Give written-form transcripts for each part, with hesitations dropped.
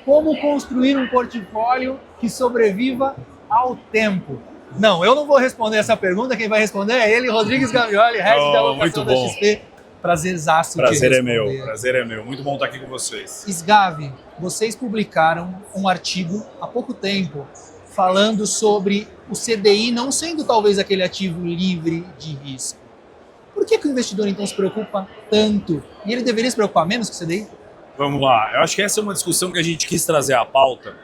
Como construir um portfólio que sobreviva ao tempo? Não, eu não vou responder essa pergunta. Quem vai responder é ele, Rodrigues Gavioli, head da alocação da XP. Prazerzaço de Prazer é responder. meu, prazer é meu. Muito bom estar aqui com vocês. Sgavi, vocês publicaram um artigo há pouco tempo falando sobre o CDI não sendo talvez aquele ativo livre de risco. Por que o investidor então se preocupa tanto? E ele deveria se preocupar menos com o CDI? Vamos lá. Eu acho que essa é uma discussão que a gente quis trazer à pauta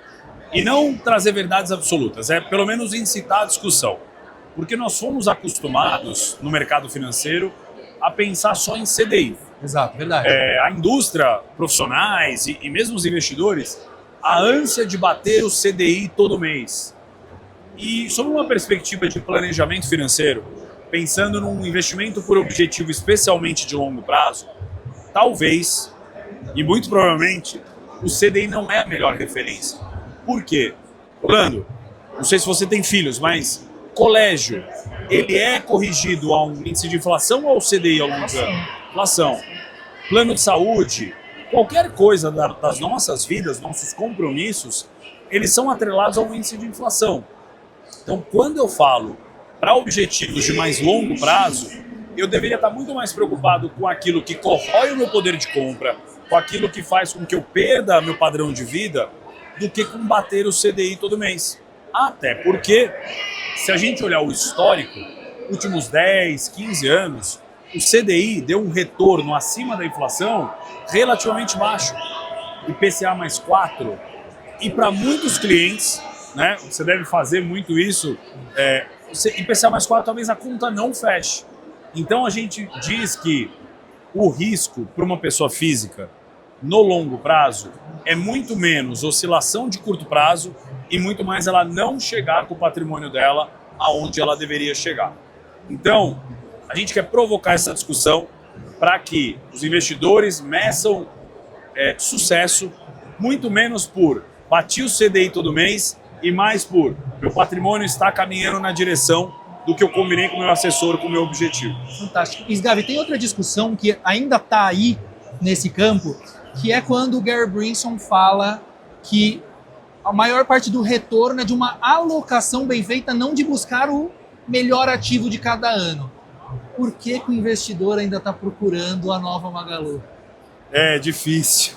e não trazer verdades absolutas, é pelo menos incitar a discussão. Porque nós fomos acostumados no mercado financeiro a pensar só em CDI. Exato, verdade. A indústria, profissionais e mesmo os investidores, a ânsia de bater o CDI todo mês. E sob uma perspectiva de planejamento financeiro, pensando num investimento por objetivo especialmente de longo prazo, talvez, e muito provavelmente, o CDI não é a melhor referência. Por quê? Orlando, não sei se você tem filhos, mas colégio, ele é corrigido a um índice de inflação ou ao CDI ao longo do ano? Inflação. Plano de saúde, qualquer coisa das nossas vidas, nossos compromissos, eles são atrelados ao índice de inflação. Então, quando eu falo para objetivos de mais longo prazo, eu deveria estar muito mais preocupado com aquilo que corrói o meu poder de compra, com aquilo que faz com que eu perda meu padrão de vida, do que combater o CDI todo mês. Até porque, se a gente olhar o histórico, últimos 10, 15 anos, o CDI deu um retorno acima da inflação relativamente baixo. IPCA mais 4. E para muitos clientes, né, você deve fazer muito isso, IPCA mais 4 talvez a conta não feche. Então a gente diz que o risco para uma pessoa física no longo prazo é muito menos oscilação de curto prazo e muito mais ela não chegar com o patrimônio dela aonde ela deveria chegar. Então, a gente quer provocar essa discussão para que os investidores meçam sucesso muito menos por bati o CDI todo mês e mais por meu patrimônio está caminhando na direção do que eu combinei com o meu assessor, com o meu objetivo. Fantástico. Sgavi, tem outra discussão que ainda está aí nesse campo, que é quando o Gary Brinson fala que a maior parte do retorno é de uma alocação bem feita, não de buscar o melhor ativo de cada ano. Por que o investidor ainda está procurando a nova Magalu? É difícil.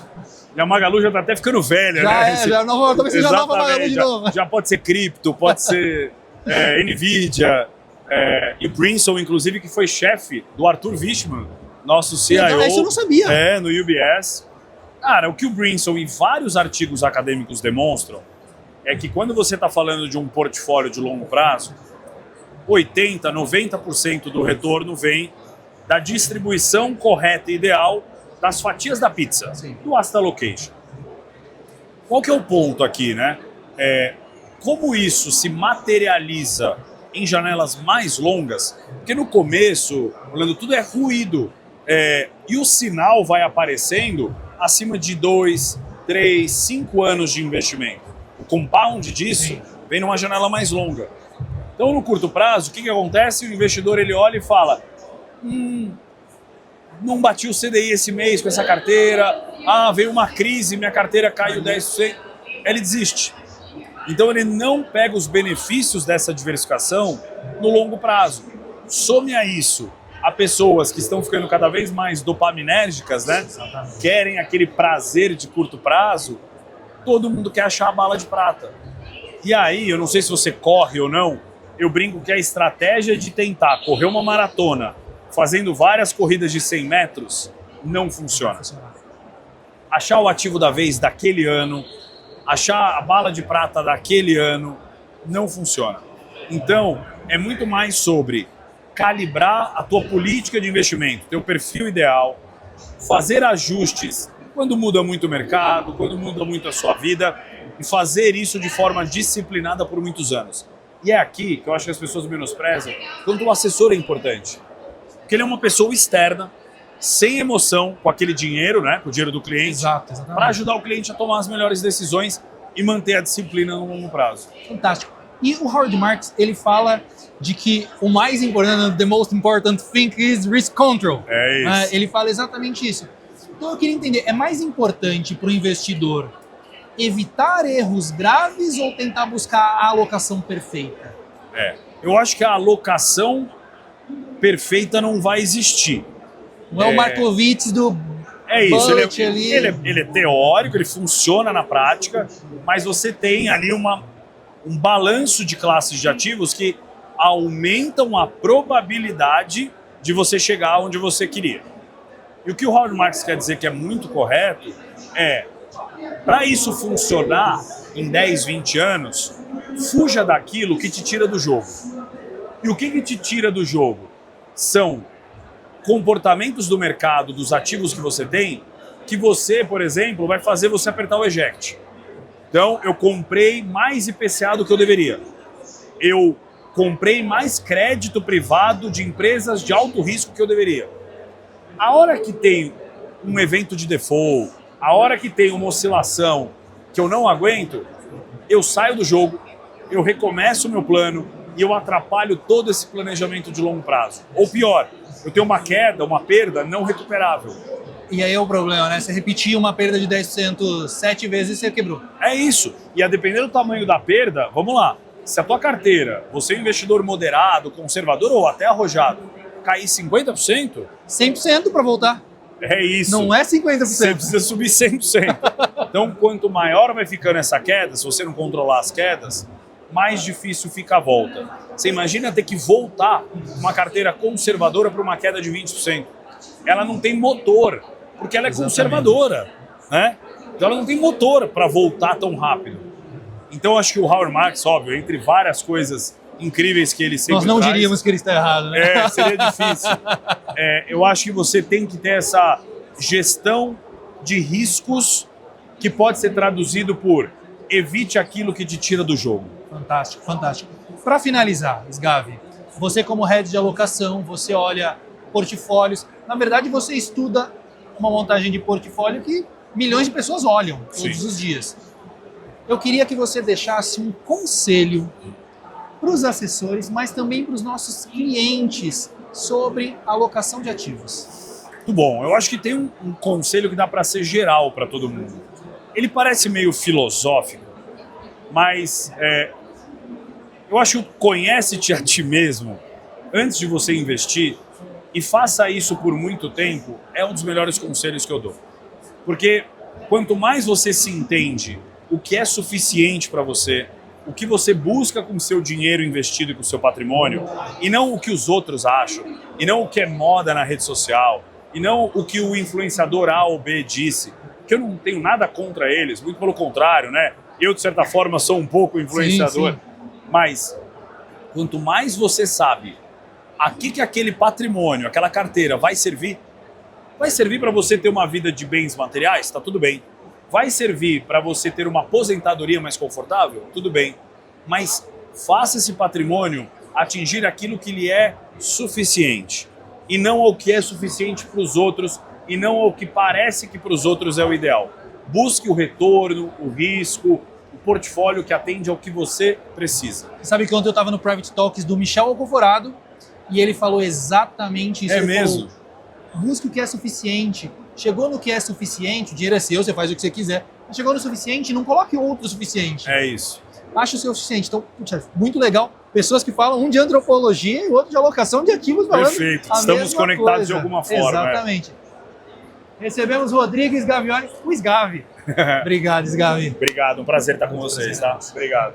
E a Magalu já está até ficando velha, já né? Talvez seja a nova Magalu de novo. Já pode ser cripto, pode ser Nvidia. E o Brinson, inclusive, que foi chefe do Arthur Wichmann, nosso CIO. Isso eu não sabia. No UBS. Cara, o que o Brinson e vários artigos acadêmicos demonstram é que quando você está falando de um portfólio de longo prazo, 80%, 90% do retorno vem da distribuição correta e ideal das fatias da pizza, do asset allocation. Qual que é o ponto aqui, né? Como isso se materializa em janelas mais longas, porque no começo, Orlando, tudo é ruído, e o sinal vai aparecendo acima de 2, 3, 5 anos de investimento. O compound disso vem numa janela mais longa. Então, no curto prazo, o que acontece? O investidor ele olha e fala, não bati o CDI esse mês com essa carteira, veio uma crise, minha carteira caiu 10%, ele desiste. Então ele não pega os benefícios dessa diversificação no longo prazo. Some a isso a pessoas que estão ficando cada vez mais dopaminérgicas, né? Querem aquele prazer de curto prazo, todo mundo quer achar a bala de prata. E aí, eu não sei se você corre ou não, eu brinco que a estratégia de tentar correr uma maratona fazendo várias corridas de 100 metros não funciona. Achar o ativo da vez daquele ano, achar a bala de prata daquele ano, não funciona. Então, é muito mais sobre calibrar a tua política de investimento, teu perfil ideal, fazer ajustes quando muda muito o mercado, quando muda muito a sua vida, e fazer isso de forma disciplinada por muitos anos. E é aqui que eu acho que as pessoas menosprezam quanto o assessor é importante. Porque ele é uma pessoa externa, sem emoção, com aquele dinheiro, né, com o dinheiro do cliente, para ajudar o cliente a tomar as melhores decisões e manter a disciplina no longo prazo. Fantástico. E o Howard Marks, ele fala de que o mais importante, the most important thing is risk control. É isso. Ele fala exatamente isso. Então eu queria entender, é mais importante para o investidor evitar erros graves ou tentar buscar a alocação perfeita? Eu acho que a alocação perfeita não vai existir. Não é o Markowitz do isso, Bullitt ali. ele é teórico, ele funciona na prática, mas você tem ali um balanço de classes de ativos que aumentam a probabilidade de você chegar onde você queria. E o que o Howard Marks quer dizer que é muito correto é, para isso funcionar em 10, 20 anos, fuja daquilo que te tira do jogo. E o que te tira do jogo? São comportamentos do mercado, dos ativos que você tem, que você, por exemplo, vai fazer você apertar o eject. Então, eu comprei mais IPCA do que eu deveria. Eu comprei mais crédito privado de empresas de alto risco que eu deveria. A hora que tem um evento de default, a hora que tem uma oscilação que eu não aguento, eu saio do jogo, eu recomeço o meu plano e eu atrapalho todo esse planejamento de longo prazo. Ou pior, eu tenho uma queda, uma perda não recuperável. E aí é o problema, né? Você repetir uma perda de 10% 7 vezes, você quebrou. É isso. E a depender do tamanho da perda, vamos lá. Se a tua carteira, você é um investidor moderado, conservador ou até arrojado, cair 50%... 100% para voltar. É isso. Não é 50%. Você precisa subir 100%. Então, quanto maior vai ficando essa queda, se você não controlar as quedas, mais difícil fica a volta. Você imagina ter que voltar uma carteira conservadora para uma queda de 20%. Ela não tem motor, porque ela é conservadora, né? Então ela não tem motor para voltar tão rápido. Então acho que o Howard Marks, óbvio, entre várias coisas incríveis que ele sempre Nós não traz, diríamos que ele está errado, né? seria difícil. Eu acho que você tem que ter essa gestão de riscos que pode ser traduzido por evite aquilo que te tira do jogo. Fantástico, fantástico. Para finalizar, Sgavi, você como head de alocação, você olha portfólios, na verdade você estuda uma montagem de portfólio que milhões de pessoas olham todos os dias. Eu queria que você deixasse um conselho para os assessores, mas também para os nossos clientes sobre alocação de ativos. Muito bom. Eu acho que tem um conselho que dá para ser geral para todo mundo. Ele parece meio filosófico, mas eu acho que conhece-te a ti mesmo antes de você investir e faça isso por muito tempo é um dos melhores conselhos que eu dou. Porque quanto mais você se entende o que é suficiente para você, o que você busca com o seu dinheiro investido e com o seu patrimônio, e não o que os outros acham, e não o que é moda na rede social, e não o que o influenciador A ou B disse, que eu não tenho nada contra eles, muito pelo contrário, né? Eu, de certa forma, sou um pouco influenciador. Sim. Mas quanto mais você sabe a que aquele patrimônio, aquela carteira vai servir para você ter uma vida de bens materiais? Está tudo bem. Vai servir para você ter uma aposentadoria mais confortável? Tudo bem. Mas faça esse patrimônio atingir aquilo que lhe é suficiente. E não ao que é suficiente para os outros, e não ao que parece que para os outros é o ideal. Busque o retorno, o risco, o portfólio que atende ao que você precisa. Sabe que ontem eu estava no Private Talks do Michel Alcoforado, e ele falou exatamente isso. É mesmo? Falou, busque o que é suficiente. Chegou no que é suficiente, o dinheiro é seu, você faz o que você quiser. Mas chegou no suficiente, não coloque outro suficiente. É isso. Acha o seu suficiente. Então, muito legal. Pessoas que falam um de antropologia e o outro de alocação de ativos falando perfeito. Estamos conectados coisa. De alguma forma. Exatamente. Recebemos Rodrigo Sgavioli, o Sgavi. Obrigado, Sgavi. Obrigado, um prazer estar com vocês, tá? Obrigado.